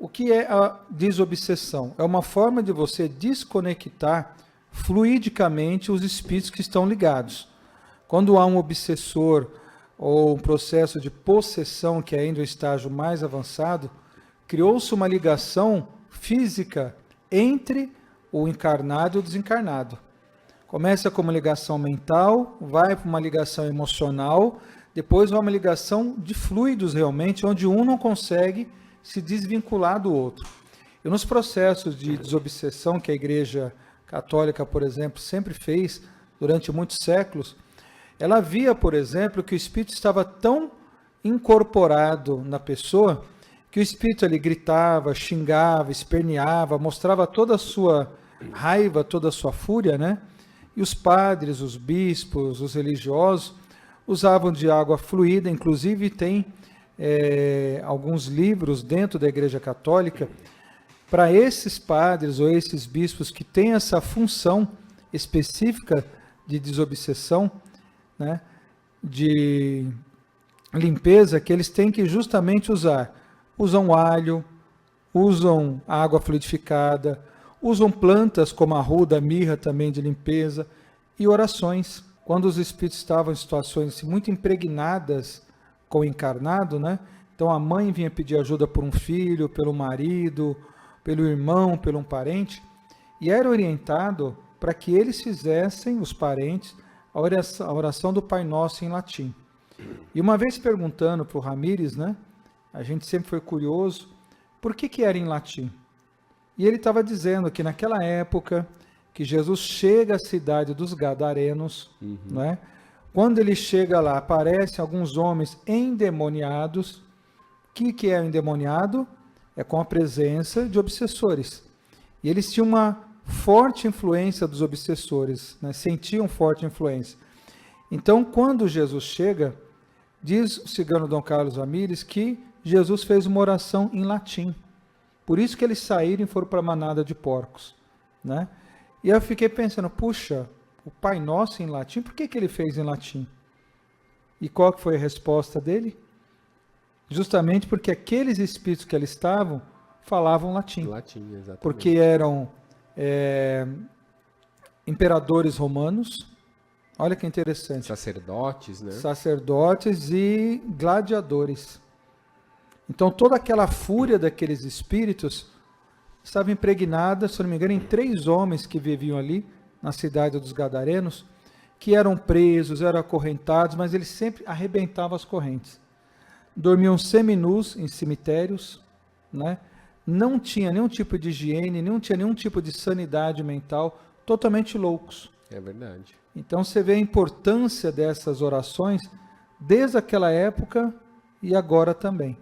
O que é a desobsessão? É uma forma de você desconectar fluidicamente os espíritos que estão ligados. Quando há um obsessor ou um processo de possessão, que é ainda o estágio mais avançado, criou-se uma ligação física entre o encarnado e o desencarnado. Começa com uma ligação mental, vai para uma ligação emocional, depois vai uma ligação de fluidos realmente, onde um não consegue se desvincular do outro. E nos processos de desobsessão que a Igreja Católica, por exemplo, sempre fez durante muitos séculos, ela via, por exemplo, que o espírito estava tão incorporado na pessoa que o espírito ali gritava, xingava, esperneava, mostrava toda a sua raiva, toda a sua fúria, né? E os padres, os bispos, os religiosos usavam de água fluida, inclusive tem alguns livros dentro da Igreja Católica para esses padres ou esses bispos que têm essa função específica de desobsessão, né, de limpeza, que eles têm que justamente usam alho, usam água fluidificada, usam plantas como a arruda, a mirra também de limpeza, e orações. Quando os espíritos estavam em situações assim, muito impregnadas com o encarnado, né? Então a mãe vinha pedir ajuda por um filho, pelo marido, pelo irmão, pelo um parente, e era orientado para que eles fizessem, os parentes, a oração do Pai Nosso em latim. E uma vez perguntando para o Ramírez, né? A gente sempre foi curioso, por que era em latim? E ele estava dizendo que naquela época que Jesus chega à cidade dos Gadarenos, né? Quando ele chega lá, aparecem alguns homens endemoniados. O que é o endemoniado? É com a presença de obsessores. E eles tinham uma forte influência dos obsessores, né? Sentiam forte influência. Então, quando Jesus chega, diz o cigano Dom Carlos Ramírez que Jesus fez uma oração em latim. Por isso que eles saíram e foram para a manada de porcos, né? E eu fiquei pensando, puxa, o Pai Nosso em latim, por que ele fez em latim? E qual que foi a resposta dele? Justamente porque aqueles espíritos que ali estavam falavam latim. Latim, exatamente. Porque eram imperadores romanos, olha que interessante. Sacerdotes, né? Sacerdotes e gladiadores. Então toda aquela fúria daqueles espíritos estava impregnada, se não me engano, em 3 homens que viviam ali, na cidade dos Gadarenos, que eram presos, eram acorrentados, mas eles sempre arrebentavam as correntes. Dormiam seminus em cemitérios, né? Não tinha nenhum tipo de higiene, não tinha nenhum tipo de sanidade mental, totalmente loucos. É verdade. Então você vê a importância dessas orações desde aquela época e agora também.